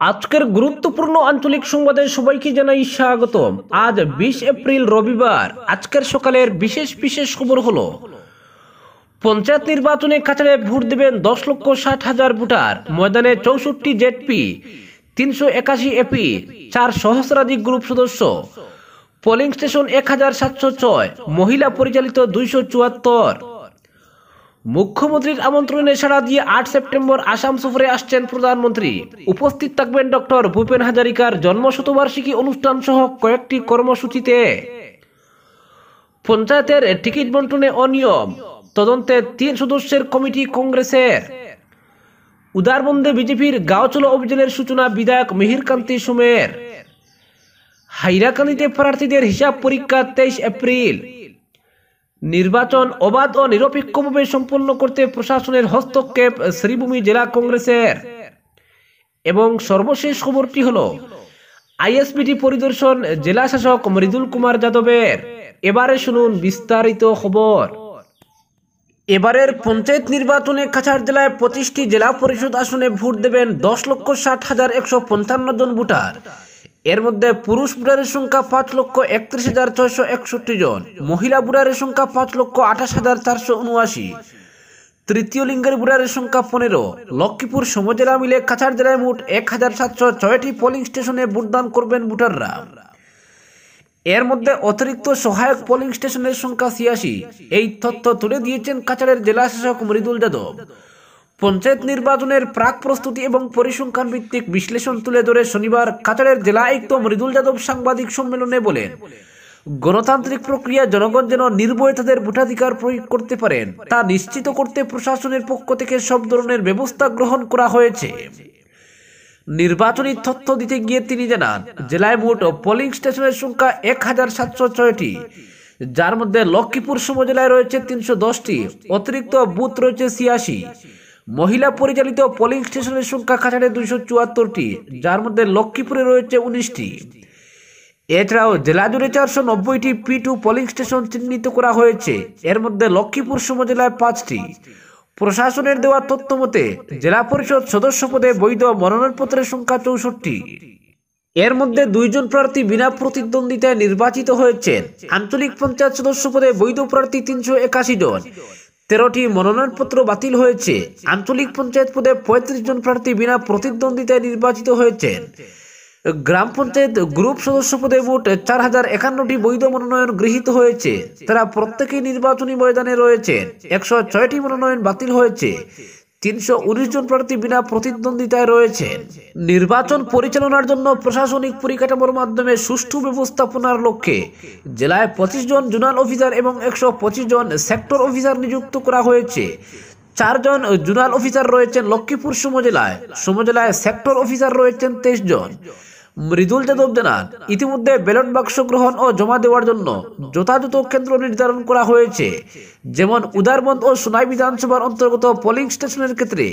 আজকের গুরুত্বপূর্ণ আঞ্চলিক সংবাদে সবাইকে জানাই স্বাগতম। আজ 20 এপ্রিল রবিবার। আজকের সকালের বিশেষ বিশেষ খবর হলো, পঞ্চায়েত নির্বাচনে কাছাড়ে ভোট দেবেন 10,60,000 ভোটার। ময়দানে 64 জেডপি, 381 এপি, 4 সহস্রাধিক গ্রুপ সদস্য। পোলিং স্টেশন 1706, মহিলা পরিচালিত 274। মুখ্যমন্ত্রীর আমন্ত্রণে সাড়া দিয়ে 8 সেপ্টেম্বর আসাম সফরে আসছেন প্রধানমন্ত্রী। উপস্থিত থাকবেন ডক্টর ভূপেন হাজারিকার জন্মশতবার্ষিকী অনুষ্ঠান সহ কয়েকটি কর্মসূচিতে। পঞ্চায়েতের টিকিট বন্টনে অনিয়ম, তদন্তে 3 সদস্যের কমিটি কংগ্রেসের। উদারবন্দে বিজেপির গাঁও চলো অভিযানের সূচনা বিধায়ক মিহিরকান্তি সোমের। হাইরাকান্দিতে প্রার্থীদের হিসাব পরীক্ষা 23 এপ্রিল। নির্বাচন অবাধ ও নিরপেক্ষভাবে সম্পন্ন করতে প্রশাসনের হস্তক্ষেপ শ্রীভূমি জেলা কংগ্রেসের। এবং সর্বশেষ খবরটি হলো, আইএসবিটি পরিদর্শন জেলা শাসক মৃদুল কুমার যাদবের। এবারে শুনুন বিস্তারিত খবর। এবারের পঞ্চায়েত নির্বাচনে কাছাড় জেলায় 25টি জেলা পরিষদ আসনে ভোট দেবেন 10,60,155 জন ভোটার। এর মধ্যে পুরুষ ভোটারের সংখ্যা 5,31,661 জন, মহিলা ভোটারের সংখ্যা 5,28,479, তৃতীয় লিঙ্গের ভোটারের সংখ্যা 15। লক্ষ্মীপুর সমজেলা মিলে কাছাড় জেলায় মোট 1,706টি পোলিং স্টেশনে ভোটদান করবেন ভোটাররা। এর মধ্যে অতিরিক্ত সহায়ক পোলিং স্টেশনের সংখ্যা 86। এই তথ্য তুলে দিয়েছেন কাছাড়ের জেলা শাসক মৃদুল যাদব। পঞ্চায়েত নির্বাচনের প্রাক প্রস্তুতি এবং পরিসংখ্যান ভিত্তিক বিশ্লেষণ তুলে ধরে শনিবার কাছাড়ের জেলা আয়ুক্ত মৃদুল যাদব সাংবাদিক সম্মেলনে বলেন, গণতান্ত্রিক প্রক্রিয়া জনগণ যেন নির্ভয়ে তাদের ভোটাধিকার প্রয়োগ করতে পারেন তা নিশ্চিত করতে প্রশাসনের পক্ষ থেকে সব ধরনের ব্যবস্থা গ্রহণ করা হয়েছে। নির্বাচনী তথ্য দিতে গিয়ে তিনি জানান, জেলায় মোট পোলিং স্টেশনের সংখ্যা 1,706টি, যার মধ্যে লক্ষ্মীপুর সমজেলায় রয়েছে 310টি, অতিরিক্ত বুথ রয়েছে 86। মহিলা পরিচালিত পোলিং স্টেশনের সংখ্যা কাছাড়ে 274টি, যার মধ্যে লক্ষ্মীপুরে রয়েছে 19টি। এছাড়াও জেলা জুড়ে 490টি P2 পোলিং স্টেশন চিহ্নিত করা হয়েছে। এর মধ্যে লক্ষ্মীপুর সমজেলায় 5টি। প্রশাসনের দেওয়া তথ্য মতে জেলা পরিষদ সদস্য পদে বৈধ মনোনয়নপত্রের সংখ্যা 64। এর মধ্যে 2 জন প্রার্থী বিনা প্রতিদ্বন্দ্বিতায় নির্বাচিত হয়েছেন। আঞ্চলিক পঞ্চায়েত সদস্য পদে বৈধ প্রার্থী 381 জন, 13টি মনোনয়নপত্র বাতিল হয়েছে। আঞ্চলিক পঞ্চায়েত পদে 35 জন প্রার্থী বিনা প্রতিদ্বন্দ্বিতায় নির্বাচিত হয়েছেন। গ্রাম পঞ্চায়েত গ্রুপ সদস্য পদে মোট 4,051টি বৈধ মনোনয়ন গৃহীত হয়েছে। তারা প্রত্যেকেই নির্বাচনী ময়দানে রয়েছেন। 106টি মনোনয়ন বাতিল হয়েছে। 319 জন প্রার্থী বিনা প্রতিদ্বন্দ্বিতায় রয়েছেন। নির্বাচন পরিচালনার জন্য প্রশাসনিক পরিকাঠামোর মাধ্যমে সুষ্ঠু ব্যবস্থাপনার লক্ষ্যে জেলায় 25 জন জোনাল অফিসার এবং 125 জন সেক্টর অফিসার নিযুক্ত করা হয়েছে। 4 জন জোনাল অফিসার রয়েছেন লক্ষ্মীপুর সমজেলায় সেক্টর অফিসার রয়েছেন 23 জন। মৃদুল যাদব জানান, ইতিমধ্যে ব্যালট বাক্স গ্রহণ ও জমা দেওয়ার জন্য যথাযথ কেন্দ্র নির্ধারণ করা হয়েছে। যেমন উদারবন্দ ও সোনাই বিধানসভার অন্তর্গত পোলিং স্টেশনের ক্ষেত্রে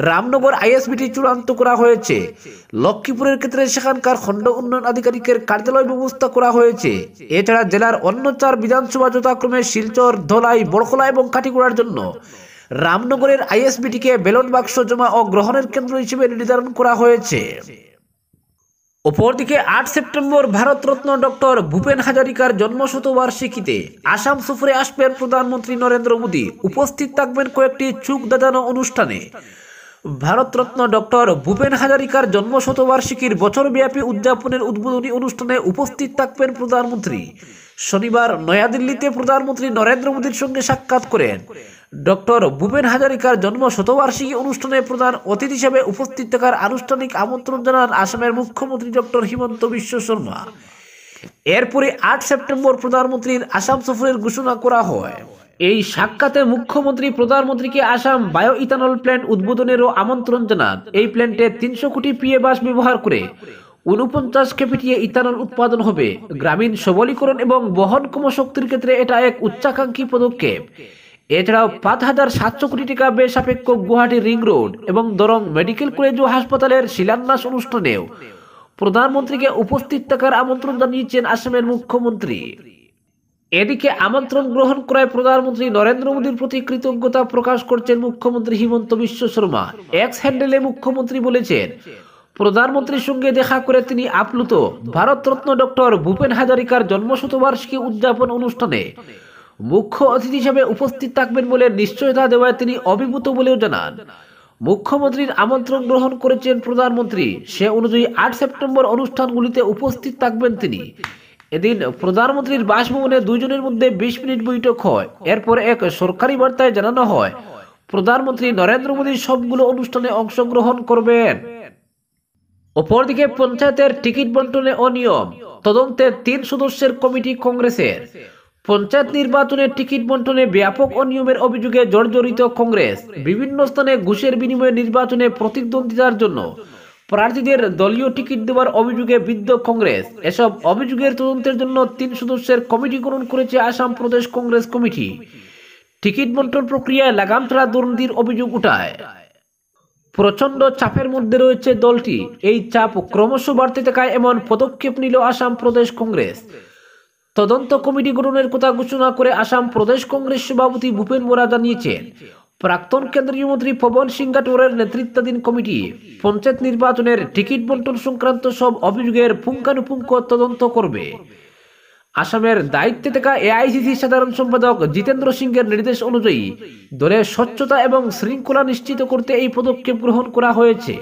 রামনগর আইএসবিটি চূড়ান্ত করা হয়েছে। লক্ষ্মীপুরের ক্ষেত্রে সেখানকার খণ্ড উন্নয়ন আধিকারিকের কার্যালয় ব্যবস্থা করা হয়েছে। এছাড়া জেলার অন্য 4 বিধানসভা যথাক্রমে শিলচর, ধলাই, বড়খলা এবং কাটিগড়ার জন্য রামনগরের আইএসবিটিকে ব্যালট বাক্স জমা ও গ্রহণের কেন্দ্র হিসেবে নির্ধারণ করা হয়েছে। অপরদিকে 8 সেপ্টেম্বর ভারতরত্ন ডক্টর ভূপেন হাজারিকার জন্মশতবার্ষিকীতে আসাম সফরে আসবেন প্রধানমন্ত্রী নরেন্দ্র মোদী। উপস্থিত থাকবেন কয়েকটি চোখ ধাঁধানো অনুষ্ঠানে। ভারতরত্ন ডক্টর ভূপেন হাজারিকার জন্মশতবার্ষিকীর বছরব্যাপী উদযাপনের উদ্বোধনী অনুষ্ঠানে উপস্থিত থাকবেন প্রধানমন্ত্রী। শনিবার নয়াদিল্লিতে প্রধানমন্ত্রী নরেন্দ্র মোদীর সঙ্গে সাক্ষাৎ করেন। ডক্টর ভূপেন হাজারিকার জন্মশতবার্ষিকী অনুষ্ঠানে প্রধান অতিথি হিসেবে উপস্থিত থাকার আনুষ্ঠানিক আমন্ত্রণ জানান আসামের মুখ্যমন্ত্রী ডক্টর হিমন্ত বিশ্ব শর্মা। এরপরে 8 সেপ্টেম্বর প্রধানমন্ত্রীর আসাম সফরের ঘোষণা করা হয়। এই সাক্ষাতে মুখ্যমন্ত্রী প্রধানমন্ত্রীকে আসাম বায়ো ইথানল প্ল্যান্ট উদ্বোধনেরও আমন্ত্রণ জানান। এই প্ল্যান্টে 300 কোটি পিএ বাস ব্যবহার করে 49 কেপিটিএ ইথানল উৎপাদন হবে। গ্রামীণ সবলীকরণ এবং বহনক্ষম শক্তির ক্ষেত্রে এটা এক উচ্চাকাঙ্ক্ষী পদক্ষেপ। এছাড়াও 5,700 কোটি টাকা ব্যয় সাপেক্ষ গুয়াহাটি রিং রোড এবং দরং মেডিকেল কলেজ ও হাসপাতালের শিলান্যাস অনুষ্ঠানেও প্রধানমন্ত্রীকে উপস্থিত থাকার আমন্ত্রণ জানিয়েছেন আসামের মুখ্যমন্ত্রী। এদিকে আমন্ত্রণ গ্রহণ করায় প্রধানমন্ত্রী নরেন্দ্র মোদীর প্রতি কৃতজ্ঞতা প্রকাশ করছেন মুখ্যমন্ত্রী হিমন্ত বিশ্ব শর্মা। এক্স হ্যান্ডেলে মুখ্যমন্ত্রী বলেছেন, প্রধানমন্ত্রীর সঙ্গে দেখা করে তিনি আপ্লুত। ভারতরত্ন ডক্টর ভূপেন হাজারিকার জন্মশতবার্ষিকী উদযাপন অনুষ্ঠানে মুখ্য অতিথি হিসেবে উপস্থিত থাকবেন বলে নিশ্চয়তা দেওয়ায় তিনি অভিভূত বলেও জানান। মুখ্যমন্ত্রীর আমন্ত্রণ গ্রহণ করেছেন প্রধানমন্ত্রী, সে অনুযায়ী 8 সেপ্টেম্বর অনুষ্ঠানগুলিতে উপস্থিত থাকবেন তিনি। এদিন প্রধানমন্ত্রীর বাসভবনে দুইজনের মধ্যে 20 মিনিট বৈঠক হয়। এরপর এক সরকারি বার্তায় জানানো হয় প্রধানমন্ত্রী নরেন্দ্র মোদী সবগুলো অনুষ্ঠানে অংশগ্রহণ করবেন। অপরদিকে পঞ্চায়েতের টিকিট বন্টনে অনিয়ম তদন্তে 3 সদস্যের কমিটি কংগ্রেসের। পঞ্চায়েত নির্বাচনের টিকিট বন্টনে ব্যাপক অনিয়মের অভিযোগে জর্জরিত কংগ্রেস। বিভিন্ন স্থানে ঘুষের বিনিময়ে নির্বাচনে প্রতিদ্বন্দ্বিতার জন্য প্রার্থীদের দলীয় টিকিট দেওয়ার অভিযোগে বিদ্ধ কংগ্রেস। এসব অভিযোগের তদন্তের জন্য 3 সদস্যের কমিটি গঠন করেছে আসাম প্রদেশ কংগ্রেস কমিটি। টিকিট বন্টন প্রক্রিয়ায় লাগাম ছাড়া দুর্নীতির অভিযোগ উঠায়। প্রচন্ড চাপের মধ্যে রয়েছে দলটি। এই চাপ ক্রমশ বাড়তে থাকায় এমন পদক্ষেপ নিল আসাম প্রদেশ কংগ্রেস। তদন্ত কমিটি গঠনের কথা ঘোষণা করে আসাম প্রদেশ কংগ্রেস সভাপতি ভূপেন বোরা জানিয়েছেন, প্রাক্তন কেন্দ্রীয় মন্ত্রী পবন সিং রাঠোরের নেতৃত্বাধীন কমিটি পঞ্চায়েত নির্বাচনের টিকিট বন্টন সংক্রান্ত সব অভিযোগের পুঙ্খানুপুঙ্খ তদন্ত করবে। আসামের দায়িত্বে থাকা এআইসিসি সাধারণ সম্পাদক জিতেন্দ্র সিংয়ের নির্দেশ অনুযায়ী দলের স্বচ্ছতা এবং শৃঙ্খলা নিশ্চিত করতে এই পদক্ষেপ গ্রহণ করা হয়েছে।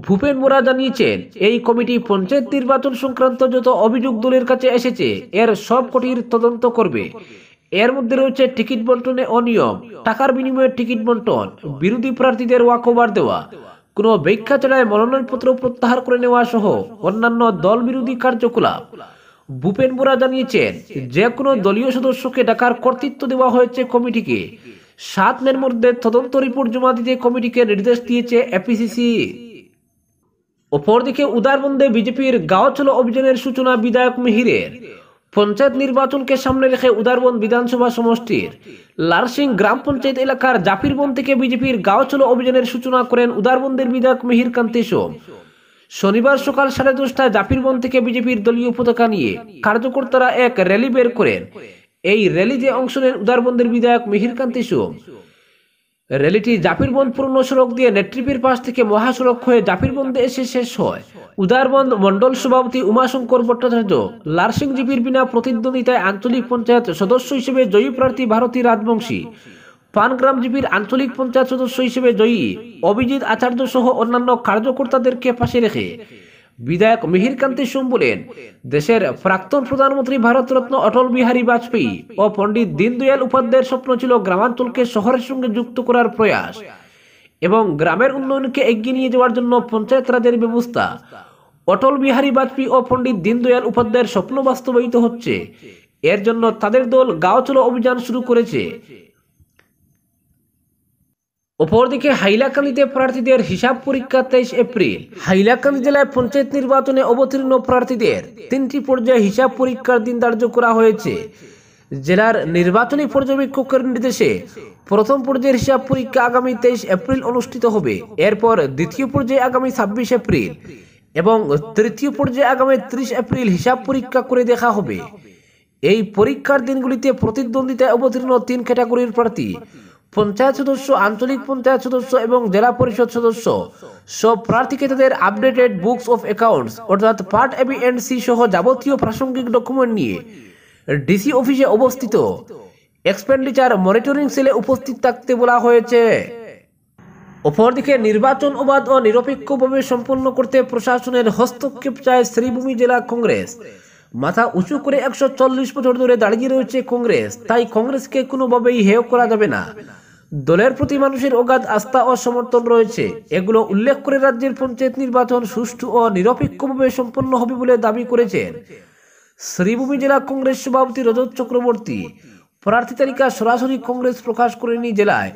ভূপেন বোরা জানিয়েছেন, এই কমিটি পঞ্চায়েত নির্বাচন সংক্রান্ত যত অভিযোগ দলের কাছে এসেছে এর সব কটির তদন্ত করবে। এর মধ্যে রয়েছে টিকিট বন্টনে অনিয়ম, টাকার বিনিময়ে টিকিট বন্টন, বিরোধী প্রার্থীদের ওয়াকওভার দেওয়া, কোনো ব্যাখ্যা ছাড়াই মনোনয়নপত্র প্রত্যাহার করে নেওয়া সহ অন্যান্য দল বিরোধী কার্যকলাপ। ভূপেন বোরা জানিয়েছেন, যে কোনো দলীয় সদস্যকে ডাকার কর্তৃত্ব দেওয়া হয়েছে কমিটিকে। 7 মের মধ্যে তদন্ত রিপোর্ট জমা দিতে কমিটিকে নির্দেশ দিয়েছে এপিসিসি। অপরদিকে উদারবন্দে বিজেপির গাঁও চলো অভিযানের সূচনা বিধায়ক মিহিরের। পঞ্চায়েত নির্বাচনকে সামনে রেখে উদারবন্দ বিধানসভা সমষ্টির লারসিং গ্রাম পঞ্চায়েত এলাকার জাফিরবন্দ থেকে বিজেপির গাঁও চলো অভিযানের সূচনা করেন উদারবন্দের বিধায়ক মিহির কান্তি সোম। শনিবার সকাল 10:30টায় জাফিরবন্দ থেকে বিজেপির দলীয় পতাকা নিয়ে কার্যকর্তারা এক র্যালি বের করেন। এই র্যালিতে অংশ নেন উদারবন্দের বিধায়ক মিহির কান্তি সোম। র্যালিটি জাফিরবন্দ পুরনো সড়ক দিয়ে নেট্রিপের পাশ থেকে মহাসড়ক হয়ে জাফিরবন্দে এসে শেষ হয়। উদারবন্দ মন্ডল সভাপতি উমাশঙ্কর ভট্টাচার্য লারসিং জিপির বিনা প্রতিদ্বন্দ্বিতায় আঞ্চলিক পঞ্চায়েত সদস্য হিসেবে জয়ী প্রার্থী ভারতী রাজবংশী, পানগ্রাম জিপির আঞ্চলিক পঞ্চায়েত সদস্য হিসেবে জয়ী অভিজিৎ আচার্য সহ অন্যান্য কার্যকর্তাদেরকে পাশে রেখে বিধায়ক মিহির কান্তি সোম বলেন, দেশের প্রাক্তন প্রধানমন্ত্রী ভারতরত্ন অটল বিহারী বাজপেয়ী ও পণ্ডিত দীনদয়াল উপাধ্যায়ের স্বপ্ন ছিল গ্রামাঞ্চলকে শহরের সঙ্গে যুক্ত করার প্রয়াস এবং গ্রামের উন্নয়নকে এগিয়ে নিয়ে যাওয়ার জন্য পঞ্চায়েত রাজের ব্যবস্থা। অটল বিহারী বাজপেয়ী ও পণ্ডিত দীনদয়াল উপাধ্যায়ের স্বপ্ন বাস্তবায়িত হচ্ছে। এর জন্য তাদের দল গাঁও চলো অভিযান শুরু করেছে। অপরদিকে হাইলাকান্দিতে প্রার্থীদের হিসাব পরীক্ষা 23 এপ্রিল। হাইলাকান্দি জেলায় পঞ্চায়েত নির্বাচনে অবতীর্ণ প্রার্থীদের 3টি পর্যায়ে হিসাব পরীক্ষার দিন ধার্য করা হয়েছে। জেলার নির্বাচনী পর্যবেক্ষকের নির্দেশে প্রথম পর্যায়ের হিসাব পরীক্ষা আগামী 23 এপ্রিল অনুষ্ঠিত হবে। এরপর দ্বিতীয় পর্যায়ে আগামী 26 এপ্রিল এবং তৃতীয় পর্যায়ে আগামী 30 এপ্রিল হিসাব পরীক্ষা করে দেখা হবে। এই পরীক্ষার দিনগুলিতে প্রতিদ্বন্দ্বিতায় অবতীর্ণ 3 ক্যাটাগরির প্রার্থী, পঞ্চায়েত সদস্য, আঞ্চলিক পঞ্চায়েত সদস্য এবং জেলা পরিষদ সদস্য সব প্রার্থীকে তাদের আপডেটেড বুকস অফ অ্যাকাউন্টস অর্থাৎ part A B and C সহ যাবতীয় প্রাসঙ্গিক ডকুমেন্ট নিয়ে ডিসি অফিসে অবস্থিত এক্সপেন্ডিচার মনিটরিং সেলে উপস্থিত থাকতে বলা হয়েছে। অপরদিকে নির্বাচন অবাধ ও নিরপেক্ষভাবে সম্পন্ন করতে প্রশাসনের হস্তক্ষেপ চায় শ্রীভূমি জেলা কংগ্রেস। মাথা উঁচু করে 140 বছর ধরে দাঁড়িয়ে রয়েছে কংগ্রেস, তাই কংগ্রেসকে কোনোভাবেই হেয় করা যাবে না। দলের প্রতি মানুষের অগাধ আস্থা ও সমর্থন রয়েছে। এগুলো উল্লেখ করে রাজ্যের পঞ্চায়েত নির্বাচন সুষ্ঠু ও নিরপেক্ষভাবে সম্পন্ন হবে বলে দাবি করেছেন শ্রীভূমি জেলা কংগ্রেস সভাপতি রজত চক্রবর্তী। প্রার্থী তালিকা সরাসরি কংগ্রেস প্রকাশ করেনি জেলায়,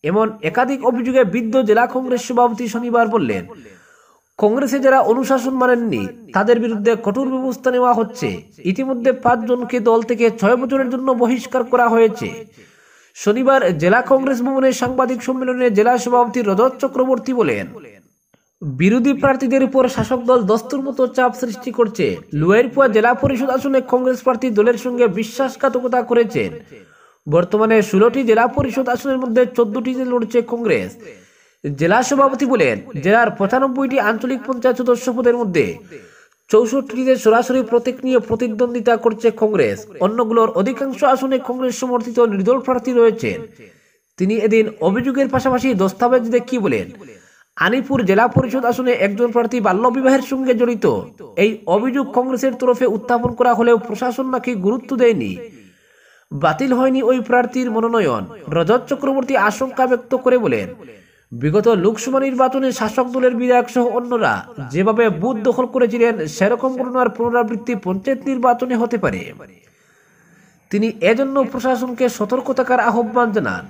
এমন একাধিক অভিযোগে বিদ্ধ জেলা কংগ্রেস সভাপতি শনিবার বললেন, কংগ্রেসে যারা অনুশাসন মানেননি তাদের বিরুদ্ধে কঠোর ব্যবস্থা নেওয়া হচ্ছে। ইতিমধ্যে 5 জনকে দল থেকে 6 বছরের জন্য বহিষ্কার করা হয়েছে। শনিবার জেলা কংগ্রেস ভবনে সাংবাদিক সম্মেলনে জেলা সভাপতি রজত চক্রবর্তী বলেন, বিরোধী প্রার্থীদের উপর শাসক দল দস্তুর মতো চাপ সৃষ্টি করছে। লুয়াইরপুয়া জেলা পরিষদ আসনে কংগ্রেস প্রার্থী দলের সঙ্গে বিশ্বাসঘাতকতা করেছেন। বর্তমানে 16টি জেলা পরিষদ আসনের মধ্যে 14টিতে লড়ছে কংগ্রেস। জেলা সভাপতি বলেন, জেলার 95টি আঞ্চলিক পঞ্চায়েত সদস্য পদের মধ্যে 64টিতে সরাসরি প্রতীক নিয়ে প্রতিদ্বন্দ্বিতা করছে কংগ্রেস। অন্যগুলোর অধিকাংশ আসনে কংগ্রেস সমর্থিত নির্দল প্রার্থী রয়েছেন। তিনি এদিন অভিযোগের পাশাপাশি দস্তাবেজ দেখিয়ে বলেন, আনিপুর জেলা পরিষদ আসনে একজন প্রার্থী বাল্যবিবাহের সঙ্গে জড়িত। এই অভিযোগ কংগ্রেসের তরফে উত্থাপন করা হলেও প্রশাসন নাকি গুরুত্ব দেয়নি। বাতিল হয়নি ওই প্রার্থীর মনোনয়ন। রজত চক্রবর্তী আশঙ্কা ব্যক্ত করে বলেন, বিগত লোকসভা নির্বাচনে শাসক দলের বিধায়ক সহ অন্যরা যেভাবে বুথ দখল করেছিলেন, সেরকম ঘটনার পুনরাবৃত্তি পঞ্চায়েত নির্বাচনে হতে পারে। তিনি এজন্য প্রশাসনকে সতর্ক থাকার আহ্বান জানান।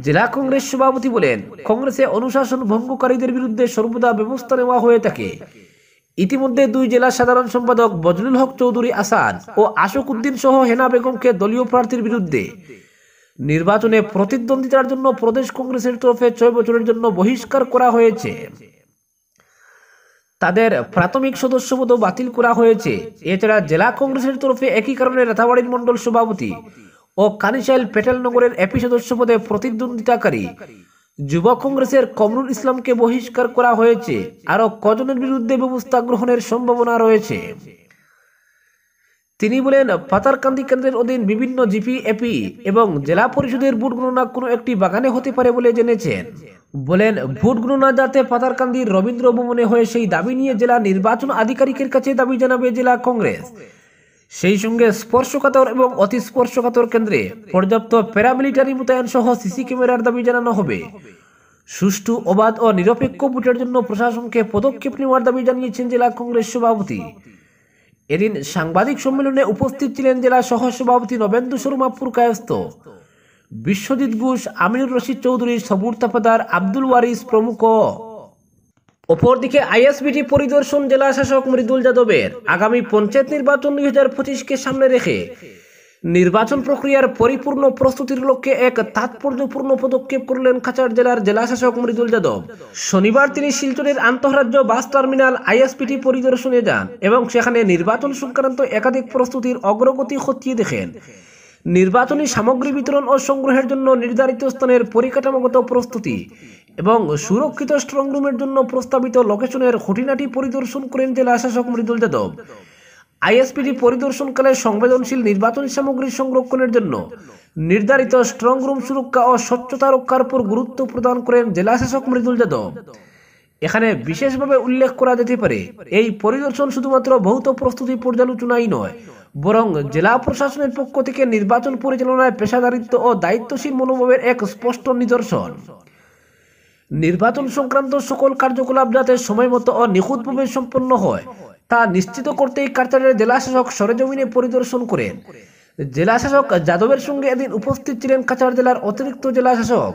জেলা কংগ্রেস সভাপতি বলেন, কংগ্রেসে অনুশাসন ভঙ্গকারীদের বিরুদ্ধে সর্বদা ব্যবস্থা নেওয়া হয়ে থাকে। ইতিমধ্যে 2 জেলা সাধারণ সম্পাদক বজলুল হক চৌধুরী আসাদ ও আশোক উদ্দিন সহ হেনা বেগমকে দলীয় প্রার্থীর বিরুদ্ধে নির্বাচনে প্রতিদ্বন্দ্বিতার জন্য প্রদেশ কংগ্রেসের তরফে 6 বছরের জন্য বহিষ্কার করা হয়েছে। তাদের প্রাথমিক সদস্যপদও বাতিল করা হয়েছে। এছাড়া জেলা কংগ্রেসের তরফে একই কারণে রাতাবাড়ির মণ্ডল সভাপতি ও কানিশাইল পেটেলনগরের এপি সদস্য পদে প্রতিদ্বন্দ্বিতাকারী যুব কংগ্রেসের কমরুল ইসলামকে বহিষ্কার করা হয়েছে। আরো কজনের বিরুদ্ধে ব্যবস্থা গ্রহণের সম্ভাবনা রয়েছে। তিনি বলেন, পাতারকান্দি কেন্দ্রের অধীন বিভিন্ন জিপি, এপি এবং জেলা পরিষদের ভোট গণনা কোনো একটি বাগানে হতে পারে বলে জেনেছেন। বলেন, ভোট গণনা যাতে পাতারকান্দির রবীন্দ্র ভবনে হয়ে সেই দাবি নিয়ে জেলা নির্বাচন আধিকারিকের কাছে দাবি জানাবে জেলা কংগ্রেস। সেই সঙ্গে স্পর্শকাতর এবং অতি স্পর্শকাতর কেন্দ্রে পর্যাপ্ত প্যারামিলিটারি মোতায়েন সহ সিসি ক্যামেরার দাবি জানানো হবে। সুষ্ঠু, অবাধ ও নিরপেক্ষ ভোটের জন্য প্রশাসনকে পদক্ষেপ নেওয়ার দাবি জানিয়েছেন জেলা কংগ্রেস সভাপতি। এদিন সাংবাদিক সম্মেলনে উপস্থিত ছিলেন জেলা সহ সভাপতি নবেন্দু শর্মা পুরকায়স্থ, বিশ্বজিৎ ঘোষ, আমিনুর রশিদ চৌধুরী, সবুর তাফাদার, আব্দুল ওয়ারিস প্রমুখ। অপরদিকে আইএসবিটি পরিদর্শন জেলা শাসক মৃদুল যাদবের আগামী পঞ্চায়েত নির্বাচন 2025কে সামনে রেখে নির্বাচন প্রক্রিয়ার পরিপূর্ণ প্রস্তুতির লক্ষ্যে এক তাৎপর্যপূর্ণ পদক্ষেপ করলেন কাছাড় জেলার জেলা শাসক মৃদুল যাদব। শনিবার তিনি শিলচরের আন্তঃরাজ্য বাস টার্মিনাল আইএসপিটি পরিদর্শনে যান এবং সেখানে নির্বাচন সংক্রান্ত একাধিক প্রস্তুতির অগ্রগতি খতিয়ে দেখেন। নির্বাচনী সামগ্রী বিতরণ ও সংগ্রহের জন্য নির্ধারিত স্থানের পরিকাঠামোগত প্রস্তুতি এবং সুরক্ষিত স্ট্রং রুমের জন্য প্রস্তাবিত লোকেশনের খুঁটিনাটি পরিদর্শন করেন জেলা শাসক মৃদুল যাদব। আইএসপিটি পরিদর্শনকালে সংবেদনশীল নির্বাচনী সামগ্রী সংরক্ষণের জন্য নির্ধারিত স্ট্রং রুম সুরক্ষা ও স্বচ্ছতা রক্ষার উপর গুরুত্ব প্রদান করেন জেলা শাসক মৃদুল যাদব। এখানে বিশেষভাবে উল্লেখ করা যেতে পারে, এই পরিদর্শন শুধুমাত্র ভৌত প্রস্তুতি পর্যালোচনাই নয়, বরং জেলা প্রশাসনের পক্ষ থেকে নির্বাচন পরিচালনায় পেশাদারিত্ব ও দায়িত্বশীল মনোভাবের এক স্পষ্ট নিদর্শন। নির্বাচন সংক্রান্ত সকল কার্যকলাপ যাতে সময়মতো ও নিখুঁতভাবে সম্পন্ন হয় তা নিশ্চিত করতেই কাছাড়ের জেলা শাসক সরেজমিনে পরিদর্শন করেন। জেলা শাসক যাদবের সঙ্গে এদিন উপস্থিত ছিলেন কাছাড় জেলার অতিরিক্ত জেলা শাসক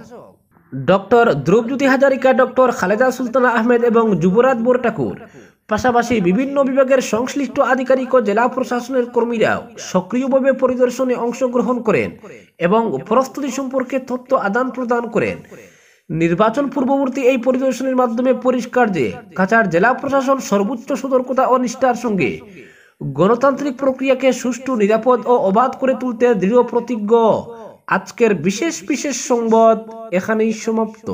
ডক্টর ধ্রুবজ্যোতি হাজারিকা, ডক্টর খালেদা সুলতানা আহমেদ এবং যুবরাজ বোরঠাকুর। পাশাপাশি বিভিন্ন বিভাগের সংশ্লিষ্ট আধিকারিক ও জেলা প্রশাসনের কর্মীরাও সক্রিয়ভাবে পরিদর্শনে অংশগ্রহণ করেন এবং প্রস্তুতি সম্পর্কে তথ্য আদান প্রদান করেন। নির্বাচন পূর্ববর্তী এই পরিদর্শনের মাধ্যমে পরিষ্কার যে কাছাড় জেলা প্রশাসন সর্বোচ্চ সতর্কতা ও নিষ্ঠার সঙ্গে গণতান্ত্রিক প্রক্রিয়াকে সুষ্ঠু, নিরাপদ ও অবাধ করে তুলতে দৃঢ় প্রতিজ্ঞ। আজকের বিশেষ সংবাদ এখানেই সমাপ্ত।